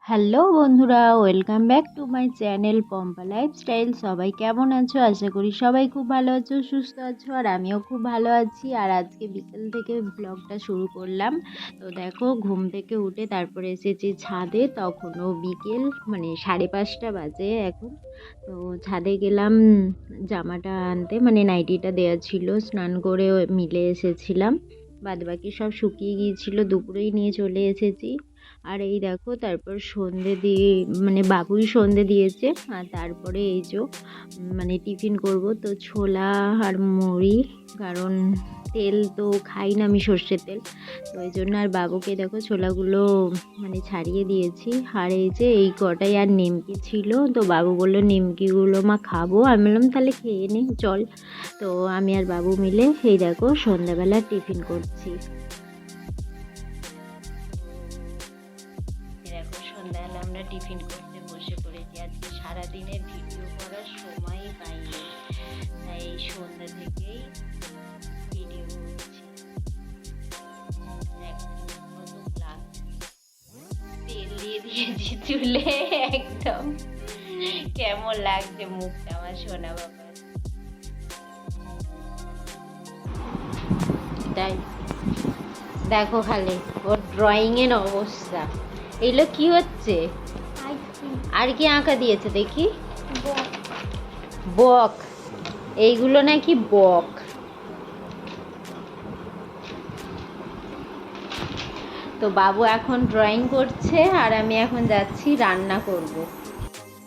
Hello বন্ধুরা, welcome back to my channel Pampa lifestyle. সবাই কেমন আছো? আশা করি সবাই খুব ভালো আছো, সুস্থ আছো, আর আমিও খুব ভালো আছি। আর আজকে বিকেল থেকে ব্লগটা শুরু করলাম। তো দেখো, ঘুম থেকে উঠে তারপরে এসেছি ছাদে। তখনও বিকেল, মানে 5:30 বাজে এখন। তো ছাদে গেলাম জামাটা আনতে, মানে নাইটিটা দেওয়া ছিল। স্নান করে মিলে এসেছিলাম, বাদবাকি সব শুকিয়ে গিয়েছিল, দুপুরেই নিয়ে চলে এসেছি। আর এই দেখো, তারপর সন্ধে দিয়ে, মানে বাবুই সন্ধে দিয়েছে। আর তারপরে এই যে মানে টিফিন করব, তো ছোলা আর মুড়ি, কারণ তেল তো খাই না আমি, সর্ষের তেল। তো এই জন্য আর বাবুকে দেখো ছোলাগুলো মানে ছাড়িয়ে দিয়েছি। আর এই যে এই কটাই আর নিমকি ছিল, তো বাবু বললো নিমকিগুলো মা খাবো। আমি বললাম তাহলে খেয়ে নে চল। তো আমি আর বাবু মিলে এই দেখো সন্ধ্যাবেলা টিফিন করছি। দেখো সন্ধ্যাবেলা আমরা টিফিন করতে বসে পড়েছি। আজকে সারাদিনের ভিডিও করার সময়ই পাইনি, তাই এই সন্ধ্যা থেকেই ভিডিও করছি। দেখো কত ক্লাস, তেল দিয়ে দিয়েছি চুলে, একদম কেমন লাগছে মুখটা আমার সোনা বাবা। তাই দেখো খালি ওর ড্রয়িং এর অবস্থা। এগুলো কি হচ্ছে? আর কি আঁকা দিয়েছে দেখি? বক। এইগুলো নাকি বক। তো বাবু এখন ড্রয়িং করছে, আর আমি এখন যাচ্ছি রান্না করব।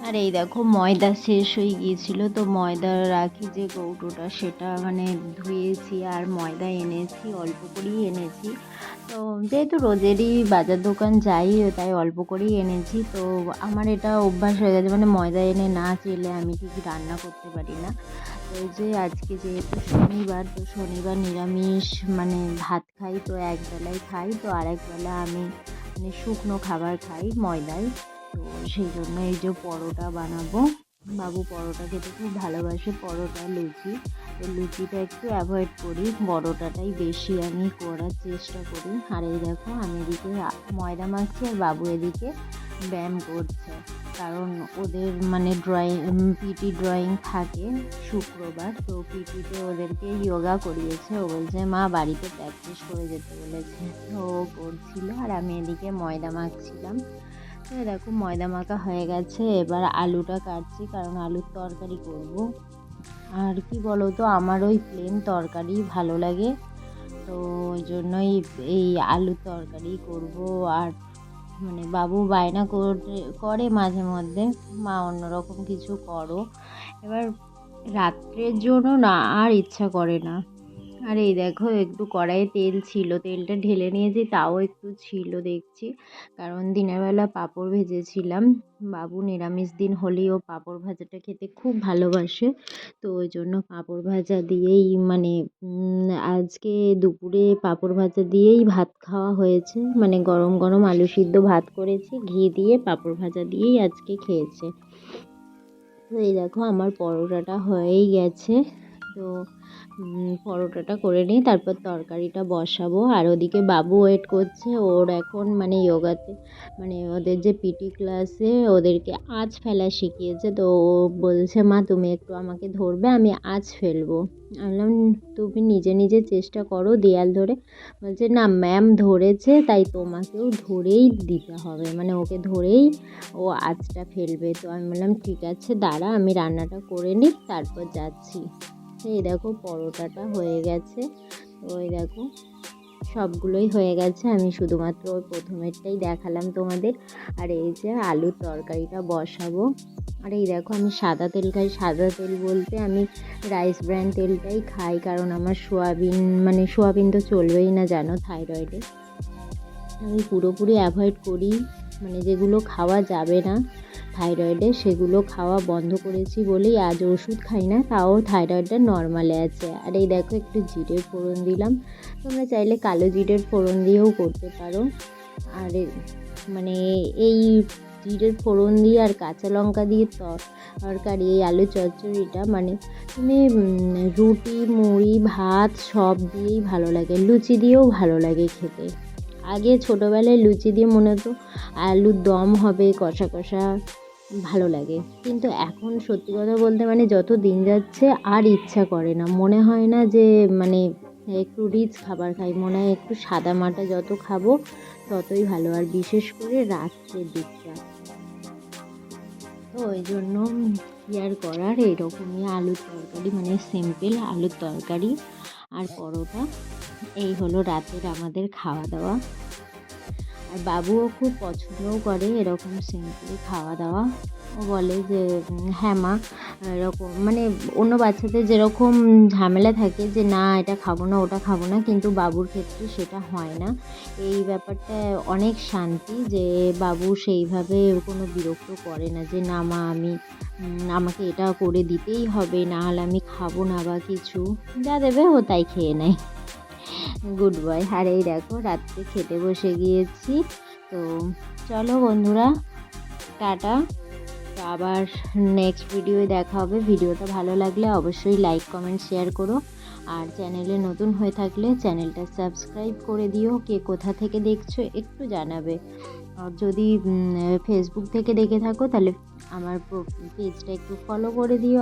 আর এই দেখো ময়দা শেষ হয়ে গিয়েছিল, তো ময়দা রাখি যে কৌটোটা, সেটা মানে ধুয়েছি। আর ময়দা এনেছি, অল্প করেই এনেছি। তো যেহেতু রোজেরই বাজার দোকান যাই, তাই অল্প করেই এনেছি। তো আমার এটা অভ্যাস হয়ে গেছে, মানে ময়দা এনে না চেলে আমি ঠিক রান্না করতে পারি না। তো এই যে আজকে যেহেতু শনিবার, তো শনিবার নিরামিষ মানে ভাত খাই, তো একবেলাই খাই, তো আরেকবেলা আমি মানে শুকনো খাবার খাই ময়দায়। তো সেই জন্য এই যে পরোটা বানাবো। বাবু পরোটা খেতে খুব ভালোবাসে, পরোটা লুচি। তো লুচিটা একটু অ্যাভয়েড করি, পরোটাটাই বেশি আমি করার চেষ্টা করি। আর এই দেখো আমি এদিকে ময়দা মাখছি, আর বাবু এদিকে ব্যায়াম করছে। কারণ ওদের মানে পিটি ড্রয়িং থাকে শুক্রবার, তো পিটিতে ওদেরকে যোগা করিয়েছে। ও বলছে মা বাড়িতে প্র্যাকটিস করে যেতে বলেছে, তো ও করছিল। আর আমি এদিকে ময়দা মাখছিলাম। তো দেখো ময়দা মাখা হয়ে গেছে, এবার আলুটা কাটছি, কারণ আলুর তরকারি করব। আর কি বলো তো, আমার ওই প্লেন তরকারি ভালো লাগে, তো ওই জন্যই এই আলুর তরকারি করব। আর মানে বাবু বায়না করে মাঝে মধ্যে, মা অন্যরকম কিছু করো। এবার রাত্রের জন্য না আর ইচ্ছা করে না। আর এই দেখো একটু কড়াইয়ে তেল ছিল, তেলটা ঢেলে নিয়েছি, তাও একটু ছিল দেখছি, কারণ দিনের বেলা পাঁপড় ভেজেছিলাম। বাবু নিরামিষ দিন হলেও পাঁপড় ভাজাটা খেতে খুব ভালোবাসে, তো ওই জন্য পাঁপড় ভাজা দিয়েই মানে আজকে দুপুরে পাঁপড় ভাজা দিয়েই ভাত খাওয়া হয়েছে। মানে গরম গরম আলু সিদ্ধ ভাত করেছি, ঘি দিয়ে পাঁপড় ভাজা দিয়েই আজকে খেয়েছে। তো এই দেখো আমার পরোটাটা হয়েই গেছে। তো পরোটাটা করে নিই, তারপর তরকারিটা বসাবো। আর ওদিকে বাবু ওয়েট করছে, ওর এখন মানে যোগাতে, মানে ওদের যে পিটি ক্লাসে ওদেরকে আঁচ ফেলা শিখিয়েছে। তো ও বলছে মা তুমি একটু আমাকে ধরবে, আমি আঁচ ফেলবো। আমি বললাম তুমি নিজে নিজে চেষ্টা করো দেয়াল ধরে। বলছে না ম্যাম ধরেছে, তাই তোমাকেও ধরেই দিতে হবে, মানে ওকে ধরেই ও আঁচটা ফেলবে। তো আমি বললাম ঠিক আছে দাঁড়া, আমি রান্নাটা করে নিই তারপর যাচ্ছি। এই দেখো পরোটাটা হয়ে গেছে। তো ওই দেখো সবগুলোই হয়ে গেছে, আমি শুধুমাত্র ওই প্রথমেরটাই দেখালাম তোমাদের। আর এই যে আলুর তরকারিটা বসাবো। আর এই দেখো আমি সাদা তেল খাই, সাদা তেল বলতে আমি রাইস ব্র্যান্ড তেলটাই খাই, কারণ আমার সোয়াবিন, মানে সোয়াবিন তো চলবেই না জানো থাইরয়েডে। আমি পুরোপুরি অ্যাভয়েড করি, মানে যেগুলো খাওয়া যাবে না থাইরয়েডে সেগুলো খাওয়া বন্ধ করেছি বলেই আজ ওষুধ খাই না, তাও থাইরয়েডটা নর্মালে আছে। আর এই দেখো একটু জিরের ফোড়ন দিলাম, তোমরা চাইলে কালো জিরের ফোড়ন দিয়েও করতে পারো। আর মানে এই জিরের ফোড়ন দিয়ে আর কাঁচা লঙ্কা দিয়ে তরকারি, এই আলু চচ্চড়িটা মানে তুমি রুটি মুড়ি ভাত সব দিয়েই ভালো লাগে, লুচি দিয়েও ভালো লাগে খেতে। আগে ছোটোবেলায় লুচি দিয়ে মনে হতো আলুর দম হবে, কষা কষা, ভালো লাগে। কিন্তু এখন সত্যি কথা বলতে মানে যত দিন যাচ্ছে আর ইচ্ছা করে না, মনে হয় না যে মানে একটু রিচ খাবার খাই, মনে হয় একটু সাদামাটা যত খাবো ততই ভালো, আর বিশেষ করে রাত্রের দিকটা। তো ওই জন্য কী আর করার, এইরকমই আলুর তরকারি, মানে সিম্পল আলুর তরকারি আর পরোটা, এই হলো রাতের আমাদের খাওয়া দাওয়া। আর বাবুও খুব পছন্দও করে এরকম সিম্পল খাওয়া দাওয়া। ও বলে যে হ্যাঁ মা, এরকম মানে অন্য বাচ্চাদের যেরকম ঝামেলা থাকে যে না এটা খাবো না ওটা খাবো না, কিন্তু বাবুর ক্ষেত্রে সেটা হয় না। এই ব্যাপারটা অনেক শান্তি যে বাবু সেইভাবে কোনো বিরক্ত করে না যে না মা আমি আমাকে এটা করে দিতেই হবে, না হলে আমি খাবো না বা কিছু, যা দেবে ও তাই খেয়ে নেয়। Good boy. আর এই দেখো রাত্রে খেতে বসে গিয়েছি। তো চলো বন্ধুরা, টাটা। তো আবার নেক্সট ভিডিওয়ে দেখা হবে। ভিডিওটা ভালো লাগলে অবশ্যই লাইক কমেন্ট শেয়ার করো, আর চ্যানেলে নতুন হয়ে থাকলে চ্যানেলটা সাবস্ক্রাইব করে দিও। কে কোথা থেকে দেখছো একটু জানাবে। আর যদি ফেসবুক থেকে দেখে থাকো তাহলে আমার পেজটা একটু ফলো করে দিও।